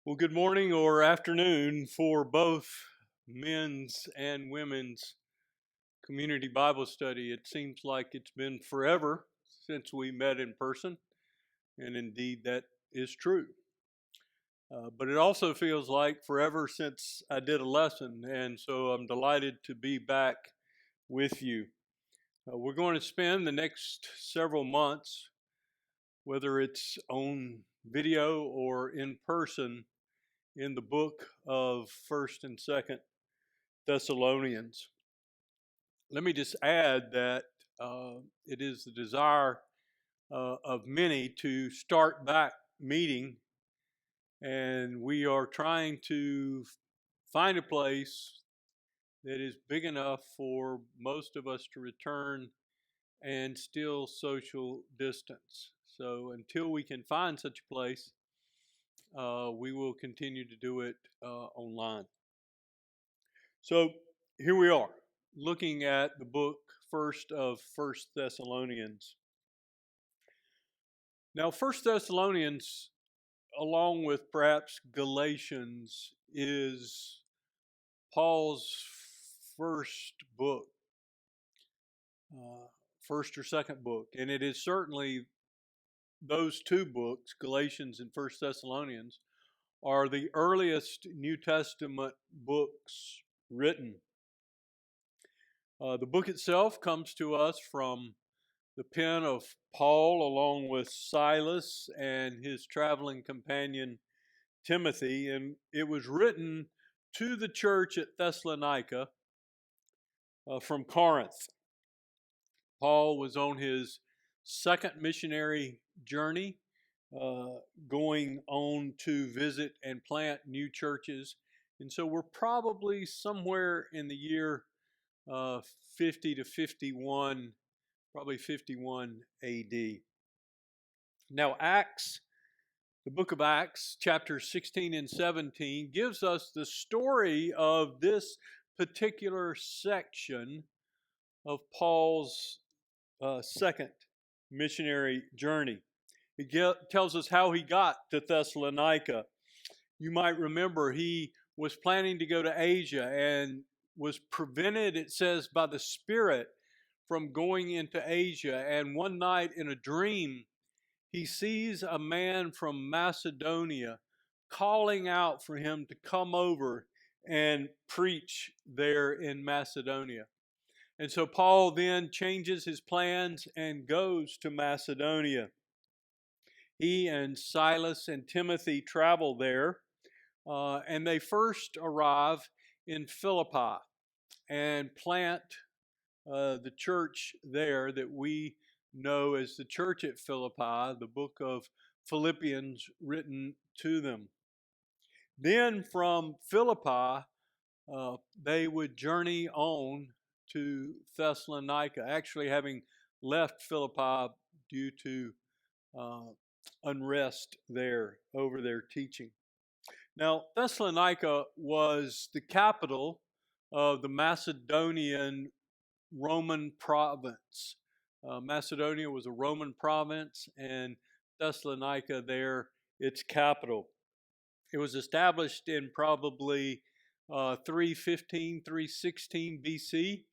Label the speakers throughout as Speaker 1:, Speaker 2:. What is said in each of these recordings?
Speaker 1: Well, good morning or afternoon for both men's and women's community Bible study. It seems like it's been forever since we met in person, and indeed that is true. But it also feels like forever since I did a lesson, and so I'm delighted to be back with you. We're going to spend the next several months, whether it's on video or in person, in the book of 1st and 2nd Thessalonians. Let me just add that it is the desire of many to start back meeting, and we are trying to find a place that is big enough for most of us to return and still social distance. So until we can find such a place, we will continue to do it online. So here we are, looking at the book first of First Thessalonians. Now, First Thessalonians, along with perhaps Galatians, is Paul's first book, first or second book, and it is certainly those two books, Galatians and First Thessalonians, are the earliest New Testament books written. The book itself comes to us from the pen of Paul along with Silas and his traveling companion Timothy, and it was written to the church at Thessalonica from Corinth. Paul was on his second missionary journey, going on to visit and plant new churches, and so we're probably somewhere in the year 50 to 51, probably 51 AD. Now, Acts, the book of Acts, chapters 16 and 17, gives us the story of this particular section of Paul's second missionary journey. It tells us how he got to Thessalonica. You might remember he was planning to go to Asia and was prevented, it says, by the Spirit from going into Asia. And one night in a dream, he sees a man from Macedonia calling out for him to come over and preach there in Macedonia. And so Paul then changes his plans and goes to Macedonia. He and Silas and Timothy travel there, and they first arrive in Philippi and plant the church there that we know as the church at Philippi, the book of Philippians written to them. Then from Philippi, they would journey on to Thessalonica, actually having left Philippi due to unrest there over their teaching. Now, Thessalonica was the capital of the Macedonian Roman province. Macedonia was a Roman province, and Thessalonica there, its capital. It was established in probably 315, 316 BC,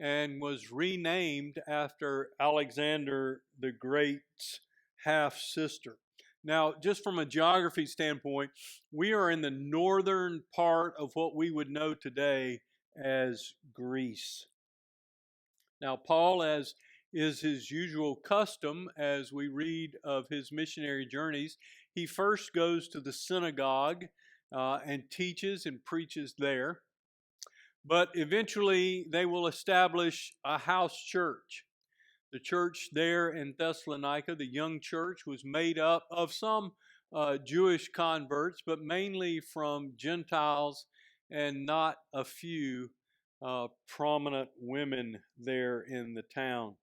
Speaker 1: and was renamed after Alexander the Great's half-sister. Now, just from a geography standpoint, we are in the northern part of what we would know today as Greece. Now, Paul, as is his usual custom as we read of his missionary journeys, he first goes to the synagogue and teaches and preaches there. But eventually they will establish a house church. The church there in Thessalonica, the young church, was made up of some Jewish converts, but mainly from Gentiles and not a few prominent women there in the town.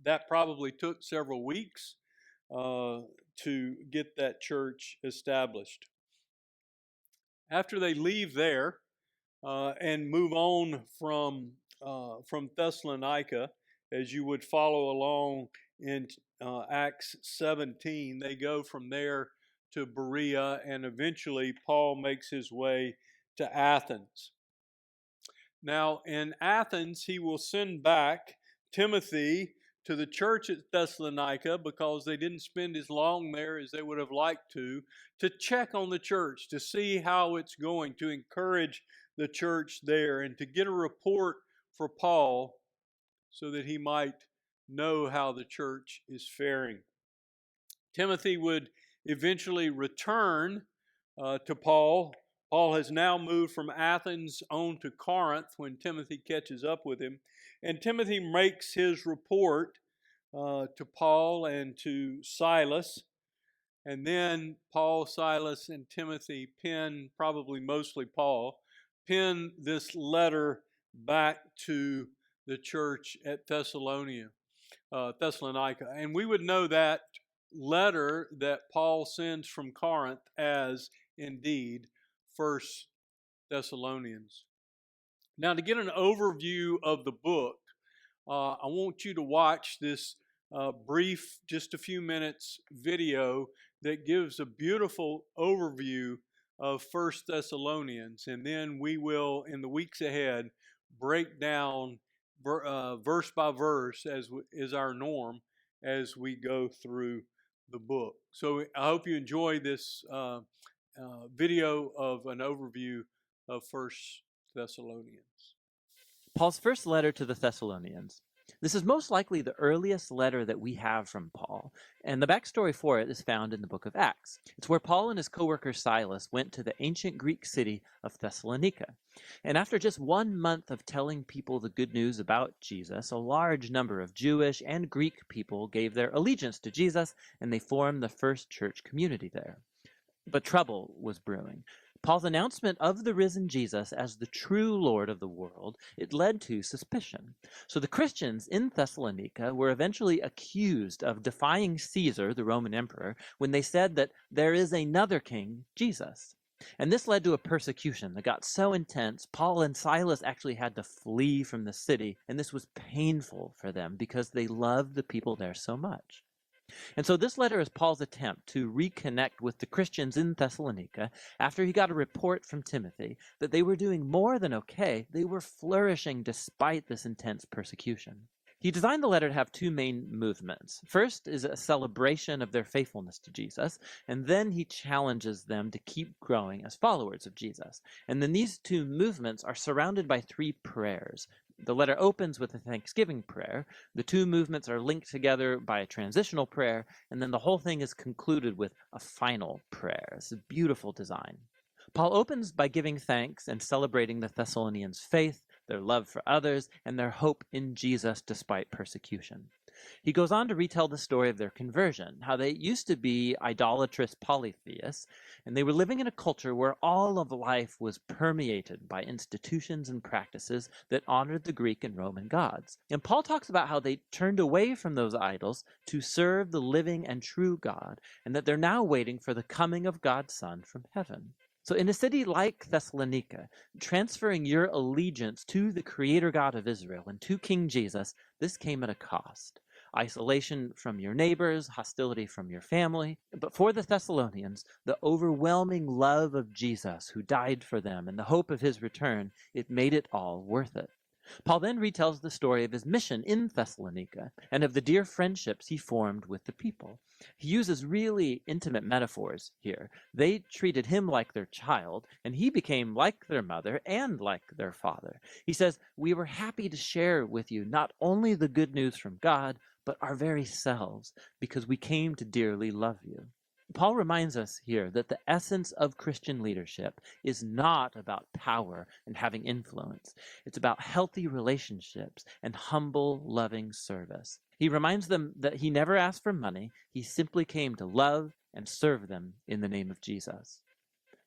Speaker 1: That probably took several weeks to get that church established. After they leave there and move on from Thessalonica, as you would follow along in Acts 17, they go from there to Berea, and eventually Paul makes his way to Athens. Now, in Athens, he will send back Timothy to the church at Thessalonica because they didn't spend as long there as they would have liked to check on the church, to see how it's going, to encourage the church there, and to get a report for Paul so that he might know how the church is faring. Timothy would eventually return to Paul. Paul has now moved from Athens on to Corinth when Timothy catches up with him. And Timothy makes his report to Paul and to Silas. And then Paul, Silas, and Timothy pen, probably mostly Paul, pen this letter back to the church at Thessalonica. And we would know that letter that Paul sends from Corinth as indeed 1 Thessalonians. Now, to get an overview of the book, I want you to watch this brief, just a few minutes video that gives a beautiful overview of 1 Thessalonians. And then we will, in the weeks ahead, break down verse by verse, as is our norm, as we go through the book. So I hope you enjoy this video of an overview of 1 Thessalonians.
Speaker 2: Paul's first letter to the Thessalonians. This is most likely the earliest letter that we have from Paul, and the backstory for it is found in the book of Acts. It's where Paul and his co-worker Silas went to the ancient Greek city of Thessalonica. And after just 1 month of telling people the good news about Jesus, a large number of Jewish and Greek people gave their allegiance to Jesus, and they formed the first church community there. But trouble was brewing. Paul's announcement of the risen Jesus as the true Lord of the world, it led to suspicion. So the Christians in Thessalonica were eventually accused of defying Caesar, the Roman emperor, when they said that there is another king, Jesus. And this led to a persecution that got so intense, Paul and Silas actually had to flee from the city, and this was painful for them because they loved the people there so much. And so this letter is Paul's attempt to reconnect with the Christians in Thessalonica after he got a report from Timothy that they were doing more than okay, they were flourishing despite this intense persecution. He designed the letter to have two main movements. First is a celebration of their faithfulness to Jesus, and then he challenges them to keep growing as followers of Jesus. And then these two movements are surrounded by 3 prayers. The letter opens with a thanksgiving prayer, the two movements are linked together by a transitional prayer, and then the whole thing is concluded with a final prayer. It's a beautiful design. Paul opens by giving thanks and celebrating the Thessalonians' faith, their love for others, and their hope in Jesus despite persecution. He goes on to retell the story of their conversion, how they used to be idolatrous polytheists, and they were living in a culture where all of life was permeated by institutions and practices that honored the Greek and Roman gods. And Paul talks about how they turned away from those idols to serve the living and true God, and that they're now waiting for the coming of God's Son from heaven. So in a city like Thessalonica, transferring your allegiance to the Creator God of Israel and to King Jesus, this came at a cost. Isolation from your neighbors, hostility from your family. But for the Thessalonians, the overwhelming love of Jesus who died for them and the hope of his return, it made it all worth it. Paul then retells the story of his mission in Thessalonica and of the dear friendships he formed with the people. He uses really intimate metaphors here. They treated him like their child, and he became like their mother and like their father. He says, "We were happy to share with you not only the good news from God, but our very selves, because we came to dearly love you." Paul reminds us here that the essence of Christian leadership is not about power and having influence. It's about healthy relationships and humble, loving service. He reminds them that he never asked for money. He simply came to love and serve them in the name of Jesus.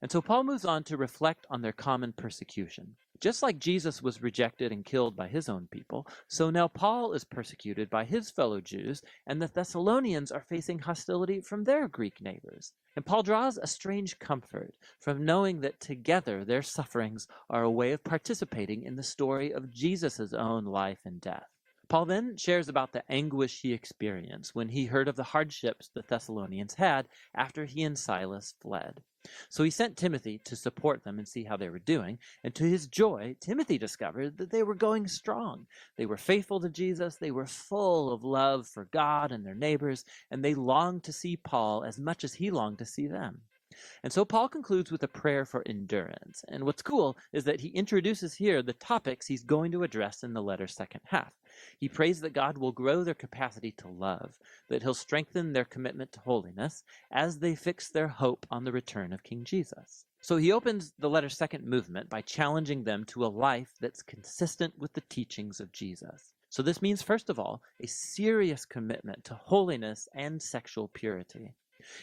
Speaker 2: And so Paul moves on to reflect on their common persecution. Just like Jesus was rejected and killed by his own people, so now Paul is persecuted by his fellow Jews, and the Thessalonians are facing hostility from their Greek neighbors. And Paul draws a strange comfort from knowing that together their sufferings are a way of participating in the story of Jesus' own life and death. Paul then shares about the anguish he experienced when he heard of the hardships the Thessalonians had after he and Silas fled. So he sent Timothy to support them and see how they were doing. And to his joy, Timothy discovered that they were going strong. They were faithful to Jesus. They were full of love for God and their neighbors. And they longed to see Paul as much as he longed to see them. And so Paul concludes with a prayer for endurance. And what's cool is that he introduces here the topics he's going to address in the letter's second half. He prays that God will grow their capacity to love, that he'll strengthen their commitment to holiness as they fix their hope on the return of King Jesus. So he opens the letter's second movement by challenging them to a life that's consistent with the teachings of Jesus. So this means, first of all, a serious commitment to holiness and sexual purity.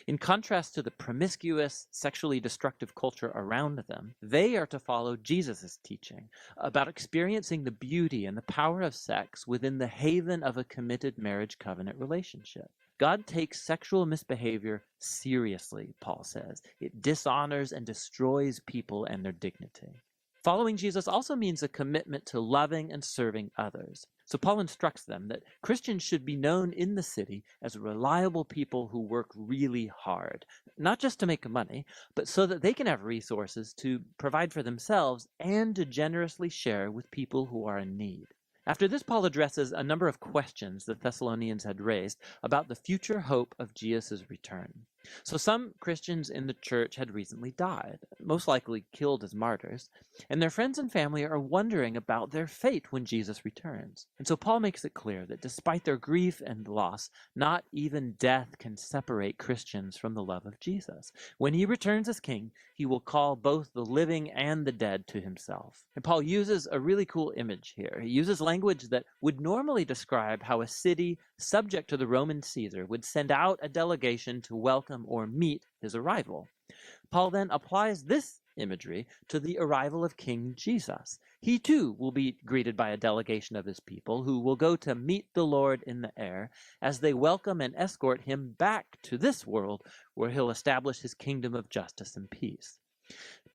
Speaker 2: In contrast to the promiscuous, sexually destructive culture around them, they are to follow Jesus' teaching about experiencing the beauty and the power of sex within the haven of a committed marriage covenant relationship. God takes sexual misbehavior seriously, Paul says. It dishonors and destroys people and their dignity. Following Jesus also means a commitment to loving and serving others. So Paul instructs them that Christians should be known in the city as reliable people who work really hard, not just to make money, but so that they can have resources to provide for themselves and to generously share with people who are in need. After this, Paul addresses a number of questions the Thessalonians had raised about the future hope of Jesus' return. So some Christians in the church had recently died, most likely killed as martyrs, and their friends and family are wondering about their fate when Jesus returns. And so Paul makes it clear that despite their grief and loss, not even death can separate Christians from the love of Jesus. When he returns as king, he will call both the living and the dead to himself. And Paul uses a really cool image here. He uses language that would normally describe how a city subject to the Roman Caesar would send out a delegation to welcome or meet his arrival. Paul then applies this imagery to the arrival of King Jesus. He too will be greeted by a delegation of his people who will go to meet the Lord in the air as they welcome and escort him back to this world where he'll establish his kingdom of justice and peace.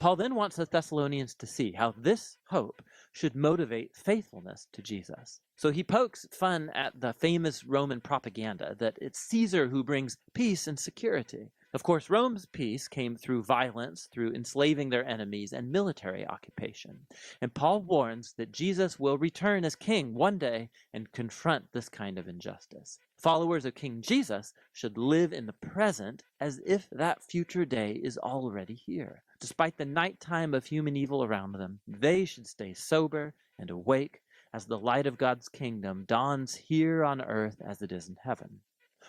Speaker 2: Paul then wants the Thessalonians to see how this hope should motivate faithfulness to Jesus. So he pokes fun at the famous Roman propaganda that it's Caesar who brings peace and security. Of course, Rome's peace came through violence, through enslaving their enemies, and military occupation. And Paul warns that Jesus will return as king one day and confront this kind of injustice. Followers of King Jesus should live in the present as if that future day is already here. Despite the nighttime of human evil around them, they should stay sober and awake as the light of God's kingdom dawns here on earth as it is in heaven.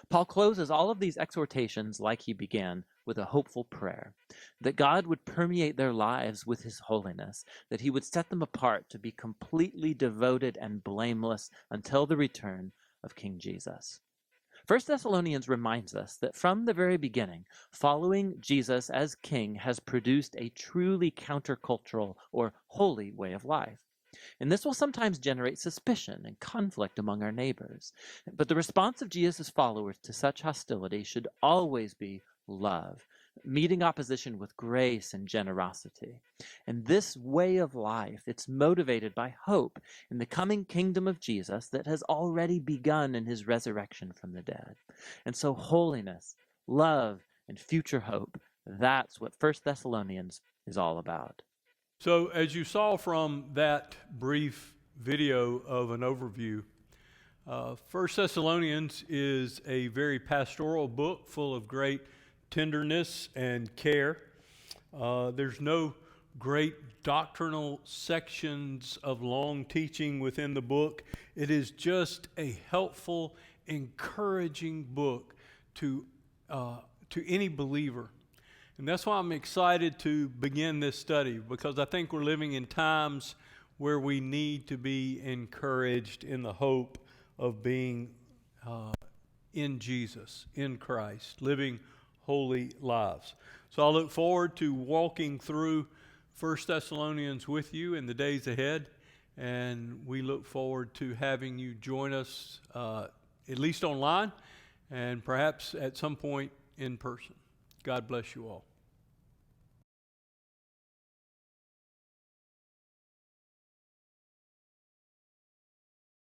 Speaker 2: Paul closes all of these exhortations like he began, with a hopeful prayer, that God would permeate their lives with his holiness, that he would set them apart to be completely devoted and blameless until the return of King Jesus. 1 Thessalonians reminds us that from the very beginning, following Jesus as king has produced a truly countercultural or holy way of life. And this will sometimes generate suspicion and conflict among our neighbors. But the response of Jesus' followers to such hostility should always be love, meeting opposition with grace and generosity. And this way of life, it's motivated by hope in the coming kingdom of Jesus that has already begun in his resurrection from the dead. And so holiness, love, and future hope, that's what 1 Thessalonians is all about.
Speaker 1: So, as you saw from that brief video of an overview, 1 Thessalonians is a very pastoral book full of great tenderness and care. There's no great doctrinal sections of long teaching within the book. It is just a helpful, encouraging book to any believer. And that's why I'm excited to begin this study, because I think we're living in times where we need to be encouraged in the hope of being in Jesus, in Christ, living holy lives. So I look forward to walking through 1 Thessalonians with you in the days ahead, and we look forward to having you join us at least online and perhaps at some point in person. God bless you all.